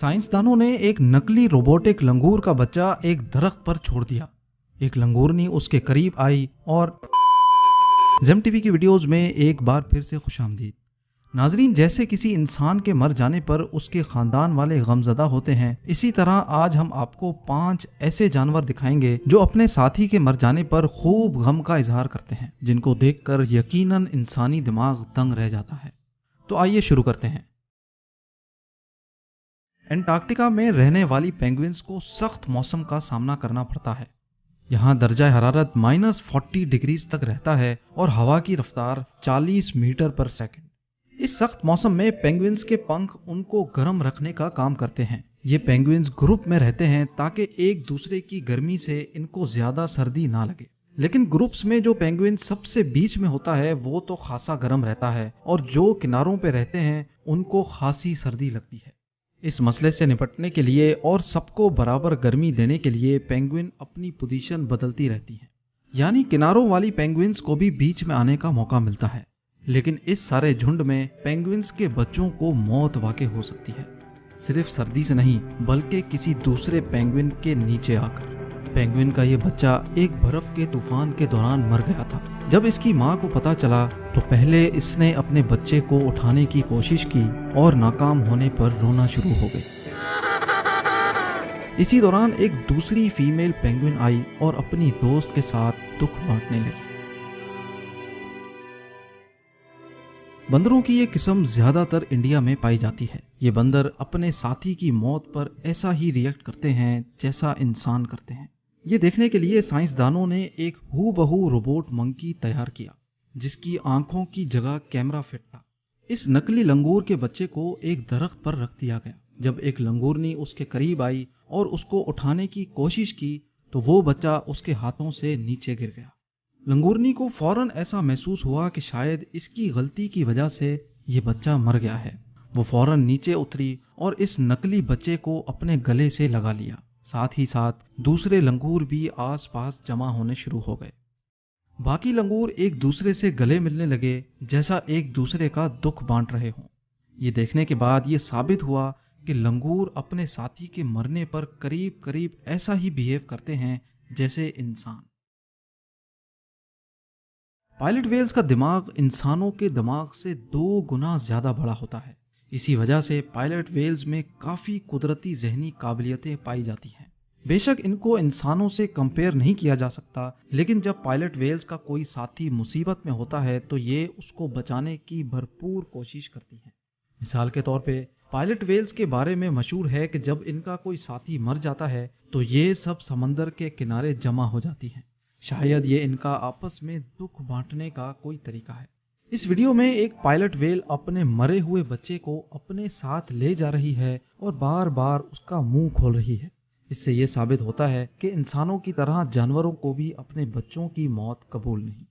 साइंसदानों ने एक नकली रोबोटिक लंगूर का बच्चा एक दरख्त पर छोड़ दिया। एक लंगूरनी उसके करीब आई और जेम टीवी की वीडियोस में एक बार फिर से खुशामदीद। नाजरीन, जैसे किसी इंसान के मर जाने पर उसके खानदान वाले गमजदा होते हैं, इसी तरह आज हम आपको 5 ऐसे जानवर दिखाएंगे जो अपने साथी के मर जाने पर खूब गम का इजहार करते हैं, जिनको देखकर यकीनन इंसानी दिमाग दंग रह जाता है। तो आइए शुरू करते हैं। एंटार्क्टिका में रहने वाली पेंगुइन्स को सख्त मौसम का सामना करना पड़ता है। यहाँ दर्जा हरारत -40 डिग्रीज तक रहता है और हवा की रफ्तार 40 मीटर पर सेकंड। इस सख्त मौसम में पेंगुइन्स के पंख उनको गर्म रखने का काम करते हैं। ये पेंगुइन्स ग्रुप में रहते हैं ताकि एक दूसरे की गर्मी से इनको ज्यादा सर्दी ना लगे। लेकिन ग्रुप्स में जो पेंगुइन सबसे बीच में होता है वो तो खासा गर्म रहता है और जो किनारों पे रहते हैं उनको खासी सर्दी लगती है। इस मसले से निपटने के लिए और सबको बराबर गर्मी देने के लिए पेंगुइन अपनी पोजीशन बदलती रहती हैं। यानी किनारों वाली पेंगुइन्स को भी बीच में आने का मौका मिलता है। लेकिन इस सारे झुंड में पेंगुइन्स के बच्चों को मौत वाक़ई हो सकती है, सिर्फ सर्दी से नहीं बल्कि किसी दूसरे पेंगुइन के नीचे आकर। पेंगुइन का ये बच्चा एक बर्फ के तूफान के दौरान मर गया था। जब इसकी मां को पता चला तो पहले इसने अपने बच्चे को उठाने की कोशिश की और नाकाम होने पर रोना शुरू हो गई। इसी दौरान एक दूसरी फीमेल पेंगुइन आई और अपनी दोस्त के साथ दुख बांटने लगी। बंदरों की ये किस्म ज्यादातर इंडिया में पाई जाती है। ये बंदर अपने साथी की मौत पर ऐसा ही रिएक्ट करते हैं जैसा इंसान करते हैं। ये देखने के लिए साइंसदानों ने एक हूबहू रोबोट मंकी तैयार किया जिसकी आंखों की जगह कैमरा फिट था। इस नकली लंगूर के बच्चे को एक दरख्त पर रख दिया गया। जब एक लंगूरनी उसके करीब आई और उसको उठाने की कोशिश की तो वो बच्चा उसके हाथों से नीचे गिर गया। लंगूरनी को फौरन ऐसा महसूस हुआ कि शायद इसकी गलती की वजह से ये बच्चा मर गया है। वो फौरन नीचे उतरी और इस नकली बच्चे को अपने गले से लगा लिया। साथ ही साथ दूसरे लंगूर भी आसपास जमा होने शुरू हो गए। बाकी लंगूर एक दूसरे से गले मिलने लगे जैसा एक दूसरे का दुख बांट रहे हों। ये देखने के बाद ये साबित हुआ कि लंगूर अपने साथी के मरने पर करीब करीब ऐसा ही बिहेव करते हैं जैसे इंसान। पायलट वेल्स का दिमाग इंसानों के दिमाग से 2 गुना ज्यादा बड़ा होता है। इसी वजह से पायलट वेल्स में काफी कुदरती जहनी काबिलियतें पाई जाती हैं। बेशक इनको इंसानों से कंपेयर नहीं किया जा सकता, लेकिन जब पायलट वेल्स का कोई साथी मुसीबत में होता है तो ये उसको बचाने की भरपूर कोशिश करती हैं। मिसाल के तौर पे पायलट वेल्स के बारे में मशहूर है कि जब इनका कोई साथी मर जाता है तो ये सब समंदर के किनारे जमा हो जाती हैं। शायद ये इनका आपस में दुख बांटने का कोई तरीका है। इस वीडियो में एक पायलट वेल अपने मरे हुए बच्चे को अपने साथ ले जा रही है और बार बार उसका मुंह खोल रही है। इससे यह साबित होता है कि इंसानों की तरह जानवरों को भी अपने बच्चों की मौत कबूल नहीं।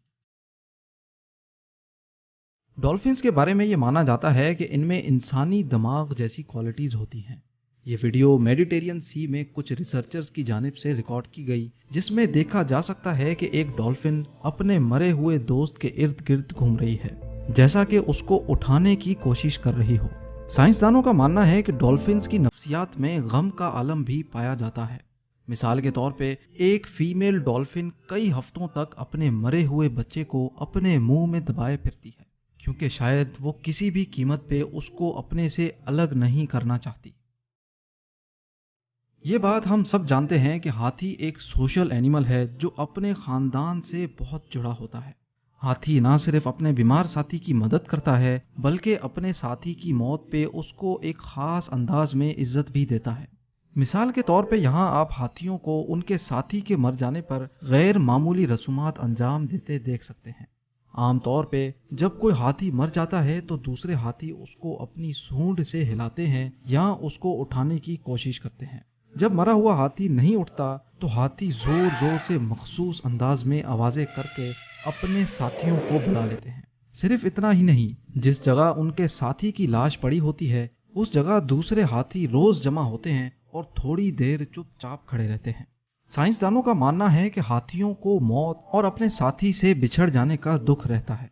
डॉल्फिन्स के बारे में यह माना जाता है कि इनमें इंसानी दिमाग जैसी क्वालिटीज होती हैं। ये वीडियो मेडिटेरियन सी में कुछ रिसर्चर्स की जानिब से रिकॉर्ड की गई, जिसमें देखा जा सकता है कि एक डॉल्फिन अपने मरे हुए दोस्त के इर्द गिर्द घूम रही है, जैसा कि उसको उठाने की कोशिश कर रही हो। साइंसदानों का मानना है कि डॉल्फिन्स की नफ्सियात में गम का आलम भी पाया जाता है। मिसाल के तौर पे एक फीमेल डॉल्फिन कई हफ्तों तक अपने मरे हुए बच्चे को अपने मुंह में दबाए फिरती है, क्योंकि शायद वो किसी भी कीमत पे उसको अपने से अलग नहीं करना चाहती। ये बात हम सब जानते हैं कि हाथी एक सोशल एनिमल है जो अपने खानदान से बहुत जुड़ा होता है। हाथी ना सिर्फ अपने बीमार साथी की मदद करता है बल्कि अपने साथी की मौत पे उसको एक खास अंदाज में इज्जत भी देता है। मिसाल के तौर पे यहाँ आप हाथियों को उनके साथी के मर जाने पर गैर मामूली रसूमात अंजाम देते देख सकते हैं। आमतौर पे जब कोई हाथी मर जाता है तो दूसरे हाथी उसको अपनी सूंड से हिलाते हैं या उसको उठाने की कोशिश करते हैं। जब मरा हुआ हाथी नहीं उठता तो हाथी जोर जोर से मखसूस अंदाज में आवाजें करके अपने साथियों को बुला लेते हैं। सिर्फ इतना ही नहीं, जिस जगह उनके साथी की लाश पड़ी होती है उस जगह दूसरे हाथी रोज जमा होते हैं और थोड़ी देर चुपचाप खड़े रहते हैं। साइंसदानों का मानना है कि हाथियों को मौत और अपने साथी से बिछड़ जाने का दुख रहता है।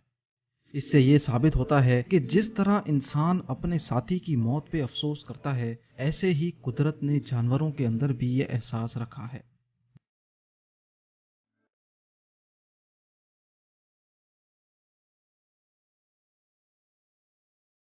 اس سے یہ ثابت ہوتا ہے کہ جس طرح انسان اپنے ساتھی کی موت پہ افسوس کرتا ہے، ایسے ہی قدرت نے جانوروں کے اندر بھی یہ احساس رکھا ہے۔